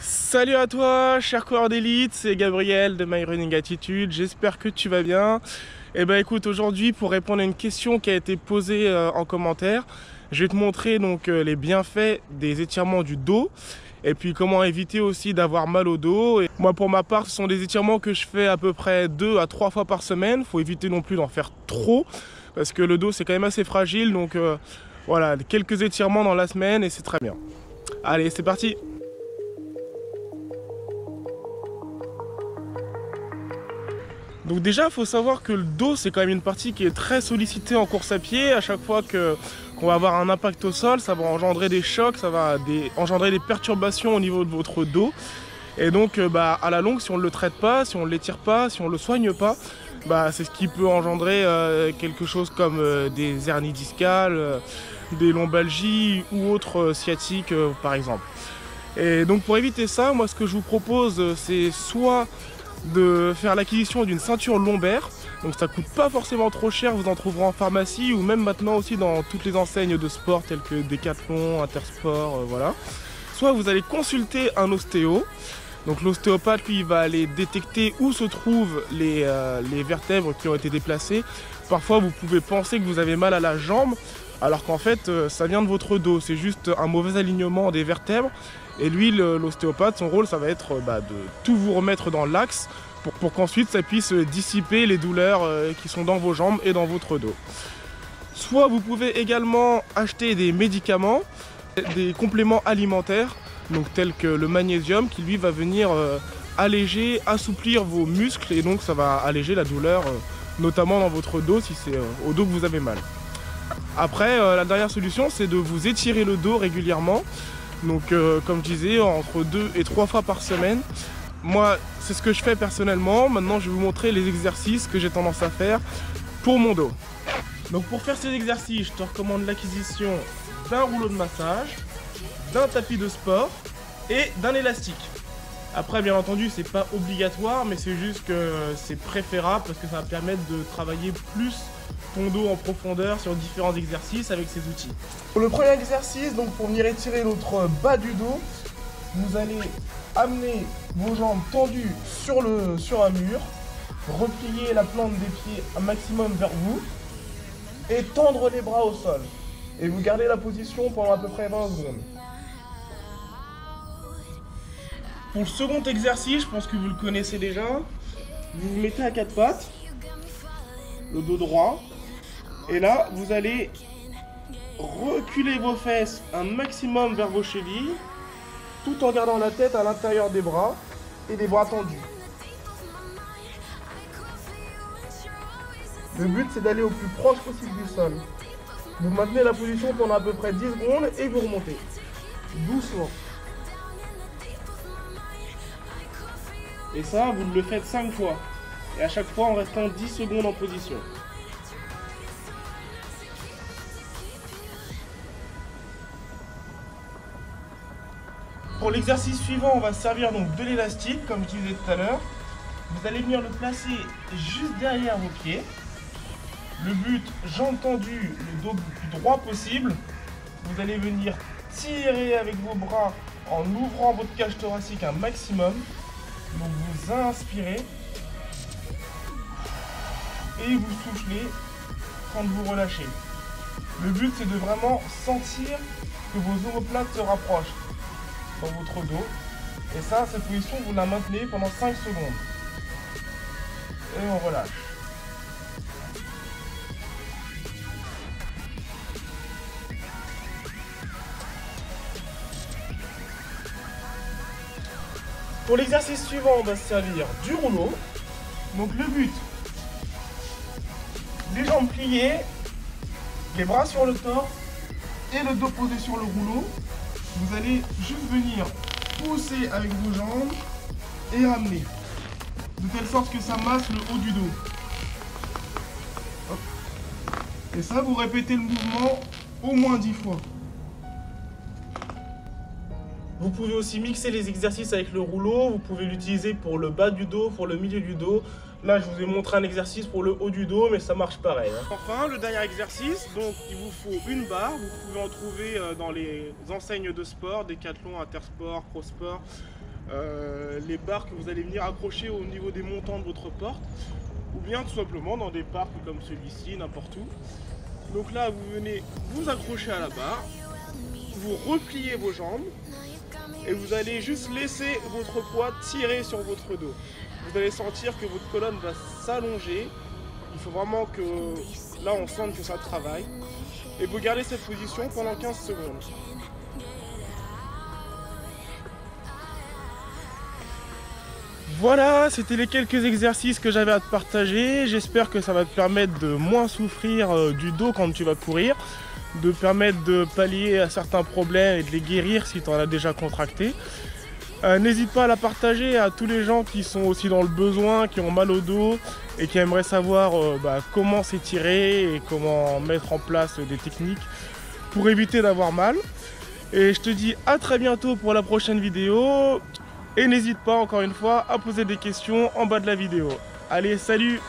Salut à toi, cher coureur d'élite, c'est Gabriel de My Running Attitude, j'espère que tu vas bien. Et ben écoute, aujourd'hui pour répondre à une question qui a été posée en commentaire, je vais te montrer donc les bienfaits des étirements du dos et puis comment éviter aussi d'avoir mal au dos. Et moi pour ma part, ce sont des étirements que je fais à peu près 2 à 3 fois par semaine, faut éviter non plus d'en faire trop parce que le dos c'est quand même assez fragile, donc voilà, quelques étirements dans la semaine et c'est très bien. Allez, c'est parti! Donc déjà, il faut savoir que le dos, c'est quand même une partie qui est très sollicitée en course à pied. À chaque fois qu'on va avoir un impact au sol, ça va engendrer des chocs, ça va engendrer des perturbations au niveau de votre dos. Et donc, à la longue, si on ne le traite pas, si on ne l'étire pas, si on ne le soigne pas, c'est ce qui peut engendrer quelque chose comme des hernies discales, des lombalgies ou autres sciatiques, par exemple. Et donc, pour éviter ça, moi, ce que je vous propose, c'est soit de faire l'acquisition d'une ceinture lombaire, donc ça coûte pas forcément trop cher, vous en trouverez en pharmacie ou même maintenant aussi dans toutes les enseignes de sport telles que Decathlon, Intersport, voilà. Soit vous allez consulter un ostéo, donc l'ostéopathe lui il va aller détecter où se trouvent les vertèbres qui ont été déplacées. Parfois vous pouvez penser que vous avez mal à la jambe alors qu'en fait ça vient de votre dos, c'est juste un mauvais alignement des vertèbres. Et lui, l'ostéopathe, son rôle, ça va être de tout vous remettre dans l'axe pour qu'ensuite ça puisse dissiper les douleurs qui sont dans vos jambes et dans votre dos. Soit vous pouvez également acheter des médicaments, des compléments alimentaires, donc tels que le magnésium, qui lui va venir alléger, assouplir vos muscles et donc ça va alléger la douleur, notamment dans votre dos si c'est au dos que vous avez mal. Après, la dernière solution, c'est de vous étirer le dos régulièrement. Donc comme je disais, entre 2 et 3 fois par semaine. Moi, c'est ce que je fais personnellement. Maintenant, je vais vous montrer les exercices que j'ai tendance à faire pour mon dos. Donc pour faire ces exercices, je te recommande l'acquisition d'un rouleau de massage, d'un tapis de sport et d'un élastique. Après, bien entendu, c'est pas obligatoire, mais c'est juste que c'est préférable parce que ça va permettre de travailler plus ton dos en profondeur sur différents exercices avec ces outils. Pour le premier exercice, donc pour venir étirer notre bas du dos, vous allez amener vos jambes tendues sur un mur, replier la plante des pieds un maximum vers vous et tendre les bras au sol. Et vous gardez la position pendant à peu près 20 secondes. Pour le second exercice, je pense que vous le connaissez déjà, vous vous mettez à quatre pattes, le dos droit, et là vous allez reculer vos fesses un maximum vers vos chevilles, tout en gardant la tête à l'intérieur des bras et les bras tendus. Le but c'est d'aller au plus proche possible du sol. Vous maintenez la position pendant à peu près 10 secondes et vous remontez, doucement. Et ça, vous le faites 5 fois. Et à chaque fois en restant 10 secondes en position. Pour l'exercice suivant, on va se servir donc de l'élastique, comme je disais tout à l'heure. Vous allez venir le placer juste derrière vos pieds. Le but, jambes tendues, le dos le plus droit possible. Vous allez venir tirer avec vos bras en ouvrant votre cage thoracique un maximum. Donc vous inspirez et vous soufflez quand vous relâchez. Le but c'est de vraiment sentir que vos omoplates se rapprochent dans votre dos. Et ça, cette position, vous la maintenez pendant 5 secondes. Et on relâche. Pour l'exercice suivant, on va se servir du rouleau. Donc le but, les jambes pliées, les bras sur le torse et le dos posé sur le rouleau. Vous allez juste venir pousser avec vos jambes et ramener. De telle sorte que ça masse le haut du dos. Hop. Et ça, vous répétez le mouvement au moins 10 fois. Vous pouvez aussi mixer les exercices avec le rouleau, vous pouvez l'utiliser pour le bas du dos, pour le milieu du dos. Là, je vous ai montré un exercice pour le haut du dos, mais ça marche pareil. Enfin, le dernier exercice, donc il vous faut une barre. Vous pouvez en trouver dans les enseignes de sport, Decathlon, Intersport, Prosport. les barres que vous allez venir accrocher au niveau des montants de votre porte, ou bien tout simplement dans des parcs comme celui-ci, n'importe où. Donc là, vous venez vous accrocher à la barre, vous repliez vos jambes et vous allez juste laisser votre poids tirer sur votre dos. Vous allez sentir que votre colonne va s'allonger. Il faut vraiment que là on sente que ça travaille. Et vous gardez cette position pendant 15 secondes. Voilà, c'était les quelques exercices que j'avais à te partager. J'espère que ça va te permettre de moins souffrir du dos quand tu vas courir, de permettre de pallier à certains problèmes et de les guérir si tu en as déjà contracté. N'hésite pas à la partager à tous les gens qui sont aussi dans le besoin, qui ont mal au dos et qui aimeraient savoir comment s'étirer et comment mettre en place des techniques pour éviter d'avoir mal. Et je te dis à très bientôt pour la prochaine vidéo. Et n'hésite pas encore une fois à poser des questions en bas de la vidéo. Allez, salut!